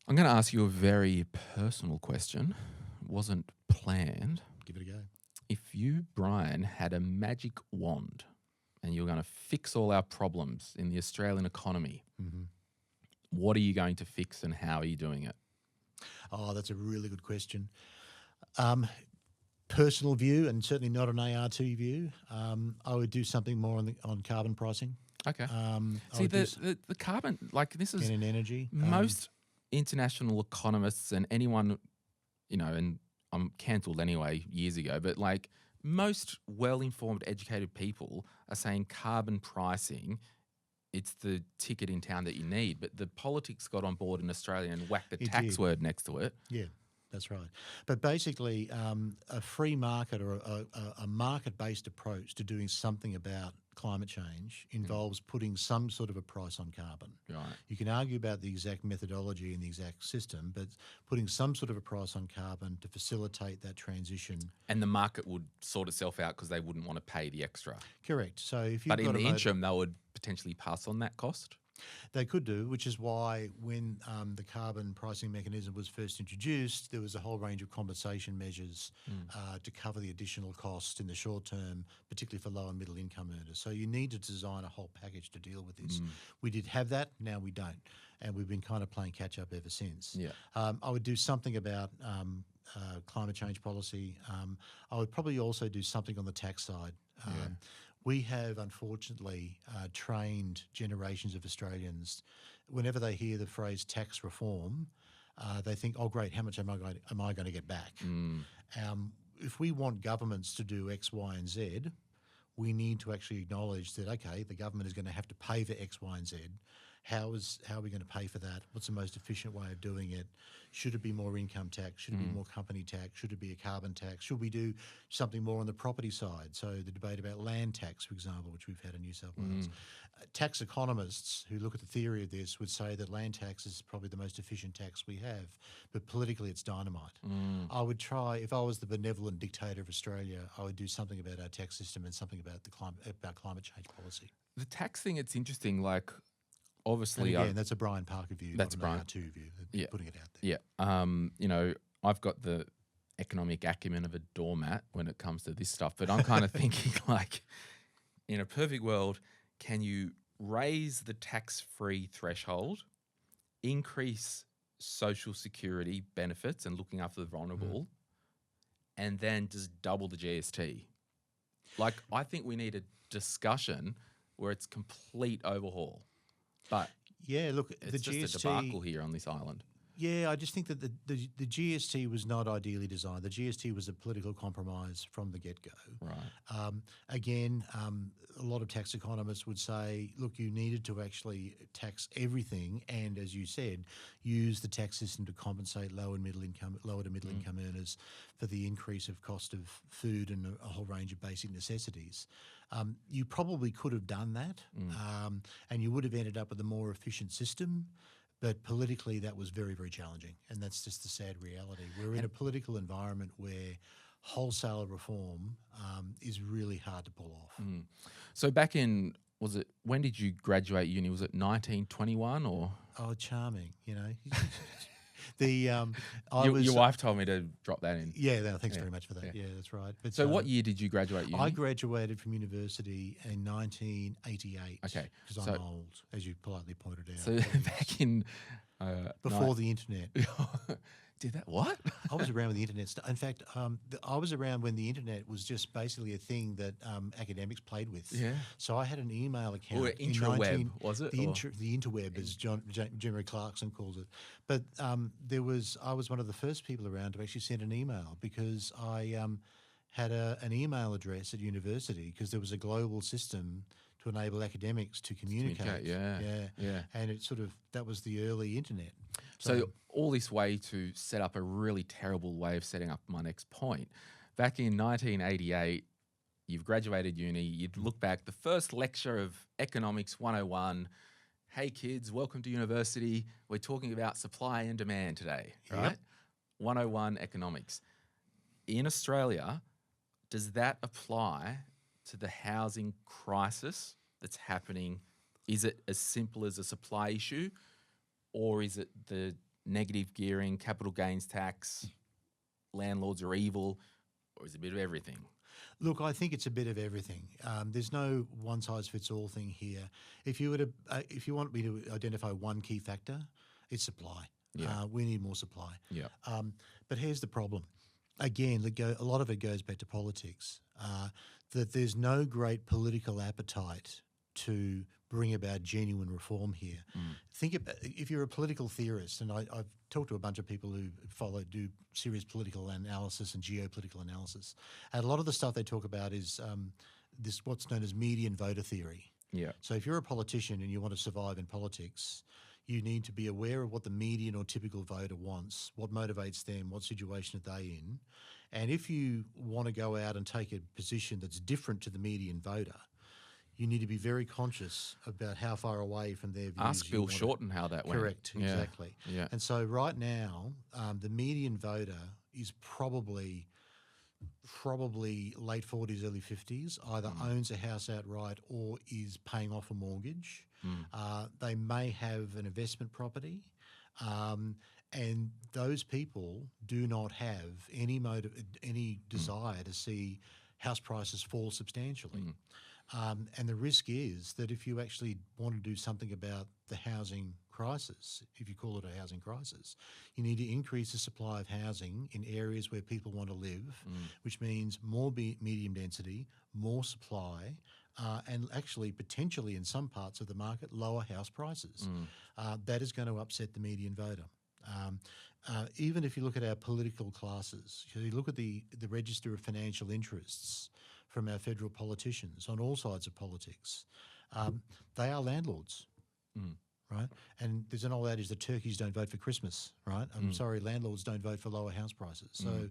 I'm going to ask you a very personal question. It wasn't planned. Give it a go. If you, Brian, had a magic wand and you're going to fix all our problems in the Australian economy, what are you going to fix and how are you doing it? Oh, that's a really good question. Personal view, and certainly not an ART view. I would do something more on carbon pricing. Okay. I See, would do the carbon, like this is and in energy. most international economists and anyone, and I'm cancelled anyway years ago, but like most well-informed, educated people are saying carbon pricing, it's the ticket in town that you need. But the politics got on board in Australia and whacked the It tax did. word next to it. Yeah, that's right. But basically, a free market or a market-based approach to doing something about climate change involves putting some sort of a price on carbon. Right. You can argue about the exact methodology and the exact system, but putting some sort of a price on carbon to facilitate that transition. And the market would sort itself out because they wouldn't want to pay the extra. Correct. So if you've But got in a the interim, they would potentially pass on that cost. They could do, which is why when the carbon pricing mechanism was first introduced, there was a whole range of compensation measures to cover the additional cost in the short term, particularly for low and middle income earners. So you need to design a whole package to deal with this. We did have that, now we don't. And we've been kind of playing catch up ever since. Yeah. I would do something about climate change policy. I would probably also do something on the tax side. We have, unfortunately, trained generations of Australians. Whenever they hear the phrase tax reform, they think, "Oh, great! How much am I going to get back?" If we want governments to do X, Y, and Z, we need to actually acknowledge that the government is going to have to pay for X, Y, and Z. How are we going to pay for that? What's the most efficient way of doing it? Should it be more income tax? Should it be more company tax? Should it be a carbon tax? Should we do something more on the property side? So the debate about land tax, for example, which we've had in New South Wales. Tax economists who look at the theory of this would say that land tax is probably the most efficient tax we have, but politically it's dynamite. I would try, if I was the benevolent dictator of Australia, I would do something about our tax system and something about climate change policy. The tax thing, it's interesting, like obviously and again, that's a Brian Parker view, That's not an Brian. R2 view, Yeah. putting it out there. Yeah. I've got the economic acumen of a doormat when it comes to this stuff, but I'm kind of thinking like in a perfect world, can you raise the tax-free threshold, increase social security benefits and looking after the vulnerable, and then just double the GST? Like, I think we need a discussion where it's complete overhaul. But Yeah, look, it's the just GST. a debacle here on this island. Yeah, I just think that the GST was not ideally designed. The GST was a political compromise from the get-go. Right. Again, a lot of tax economists would say, look, you needed to actually tax everything and, as you said, use the tax system to compensate low to middle income earners for the increase of cost of food and a whole range of basic necessities. You probably could have done that and you would have ended up with a more efficient system. But politically, that was very, very challenging. And that's just the sad reality. We're in a political environment where wholesale reform is really hard to pull off. So back in, when did you graduate uni? Was it 1921 or? Oh, charming, Your wife told me to drop that in. Yeah, thanks very much for that. Yeah, that's right. But so what year did you graduate uni? I graduated from university in 1988. Okay. Because I'm old, as you politely pointed out. So back in... before the internet. Did that? What? I was around when the internet In fact, I was around when the internet was just basically a thing that academics played with. Yeah. So I had an email account. Or intraweb, was it? The interweb, as Jeremy Clarkson calls it. But I was one of the first people around to actually send an email because I had an email address at university because there was a global system to enable academics to communicate. Yeah. And that was the early internet. So all this way to set up a really terrible way of setting up my next point. Back in 1988, you've graduated uni, you'd look back, the first lecture of Economics 101, hey kids, welcome to university. We're talking about supply and demand today, right? Yep. 101 economics. In Australia, does that apply to the housing crisis that's happening? Is it as simple as a supply issue, or is it the negative gearing, capital gains tax, landlords are evil, or is it a bit of everything? Look, I think it's a bit of everything. There's no one size fits all thing here. If you want me to identify one key factor, it's supply. Yeah. We need more supply. Yeah. But here's the problem. Again, a lot of it goes back to politics. That there's no great political appetite to bring about genuine reform here. Think about if you're a political theorist, and I've talked to a bunch of people who do serious political analysis and geopolitical analysis, and a lot of the stuff they talk about is this what's known as median voter theory. Yeah. So if you're a politician and you want to survive in politics, you need to be aware of what the median or typical voter wants, what motivates them, what situation are they in. And if you want to go out and take a position that's different to the median voter, you need to be very conscious about how far away from their views. Ask Bill Shorten how that went. Correct, exactly. Yeah. And so right now, the median voter is probably late 40s, early 50s, either owns a house outright or is paying off a mortgage. They may have an investment property. And those people do not have any desire to see house prices fall substantially. And the risk is that if you actually want to do something about the housing crisis, if you call it a housing crisis, you need to increase the supply of housing in areas where people want to live, which means more medium density, more supply, and actually potentially in some parts of the market, lower house prices. That is going to upset the median voter. Even if you look at our political classes, you look at the register of financial interests from our federal politicians on all sides of politics, they are landlords, right? And there's an old adage that turkeys don't vote for Christmas, right? I'm sorry, landlords don't vote for lower house prices. So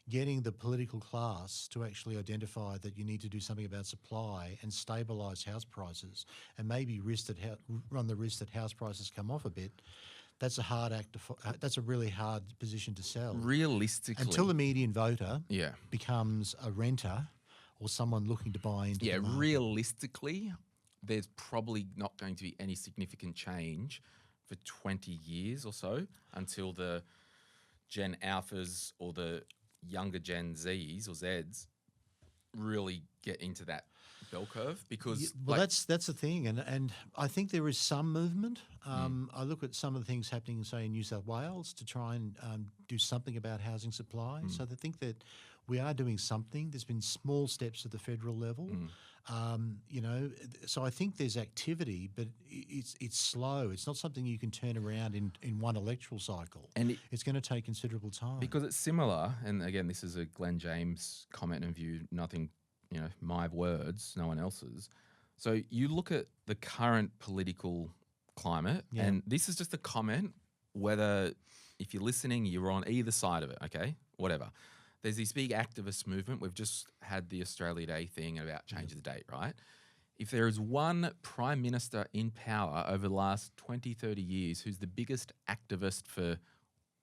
getting the political class to actually identify that you need to do something about supply and stabilise house prices and maybe run the risk that house prices come off a bit, that's a hard act. That's a really hard position to sell. Realistically, until the median voter becomes a renter or someone looking to buy into the market. Realistically, there's probably not going to be any significant change for 20 years or so until the Gen Alphas or the younger Gen Zs or Zs really get into that bell curve, because that's the thing, and I think there is some movement. I look at some of the things happening, say, in New South Wales to try and do something about housing supply. So I think that we are doing something. There's been small steps at the federal level, so I think there's activity, but it's slow. It's not something you can turn around in one electoral cycle, and it's going to take considerable time. Because it's similar, and again, this is a Glen James comment and view, nothing, my words, no one else's. So you look at the current political climate, and this is just a comment, whether if you're listening, you're on either side of it, okay, whatever. There's this big activist movement. We've just had the Australia Day thing about change the date, right? If there is one prime minister in power over the last 20, 30 years who's the biggest activist for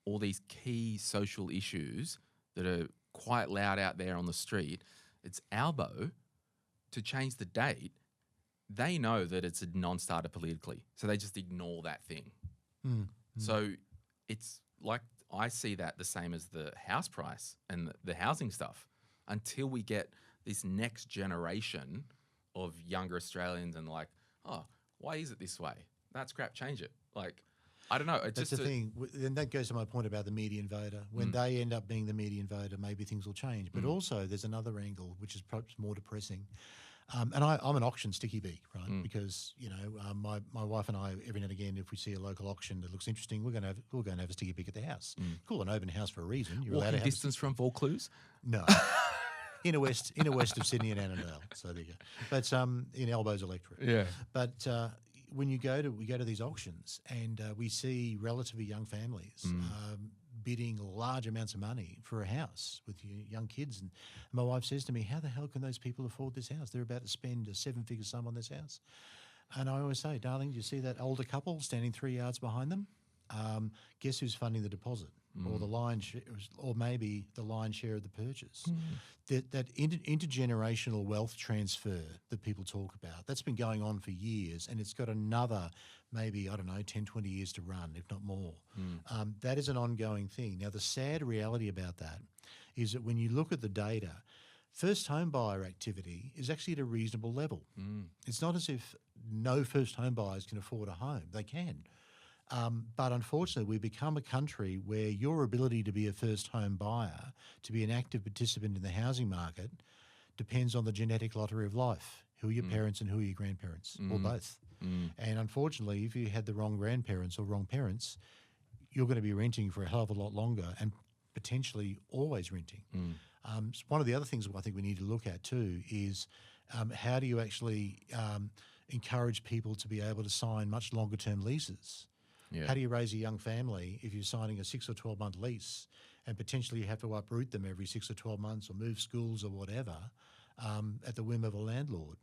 all these key social issues that are quite loud out there on the street, it's Albo. To change the date, they know that it's a non-starter politically, so they just ignore that thing. So it's like, I see that the same as the house price and the housing stuff. Until we get this next generation of younger Australians and like, oh, why is it this way? That's crap, change it. Like, I don't know. It's That's just the thing. And that goes to my point about the median voter. When they end up being the median voter, maybe things will change. But also there's another angle, which is perhaps more depressing. And I'm an auction sticky beak, right? Because, my wife and I, every now and again, if we see a local auction that looks interesting, we'll go and have a sticky beak at the house. Call an open house for a reason. You're allowed to have distance from Vaucluse? No. Inner west of Sydney and Annandale. So there you go. But in Elbows electorate. Yeah. But when we go to these auctions and we see relatively young families bidding large amounts of money for a house with young kids, and my wife says to me, "How the hell can those people afford this house? They're about to spend a seven-figure sum on this house." And I always say, "Darling, do you see that older couple standing 3 yards behind them? Guess who's funding the deposit?" or the lion share, or maybe the lion's share of the purchase. That intergenerational wealth transfer that people talk about, that's been going on for years, and it's got another maybe, 10, 20 years to run, if not more. That is an ongoing thing. Now, the sad reality about that is that when you look at the data, first home buyer activity is actually at a reasonable level. It's not as if no first home buyers can afford a home. They can. But unfortunately, we've become a country where your ability to be a first home buyer, to be an active participant in the housing market, depends on the genetic lottery of life. Who are your parents and who are your grandparents, or both? And unfortunately, if you had the wrong grandparents or wrong parents, you're going to be renting for a hell of a lot longer and potentially always renting. One of the other things I think we need to look at too is how do you actually encourage people to be able to sign much longer term leases? How do you raise a young family if you're signing a 6 or 12 month lease and potentially you have to uproot them every 6 or 12 months or move schools or whatever at the whim of a landlord?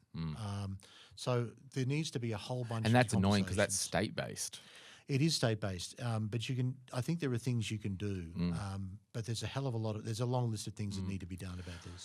So there needs to be a whole bunch of And that's annoying because that's conversations. state-based. It is state-based, but I think there are things you can do, but there's a hell of a lot there's a long list of things that need to be done about this.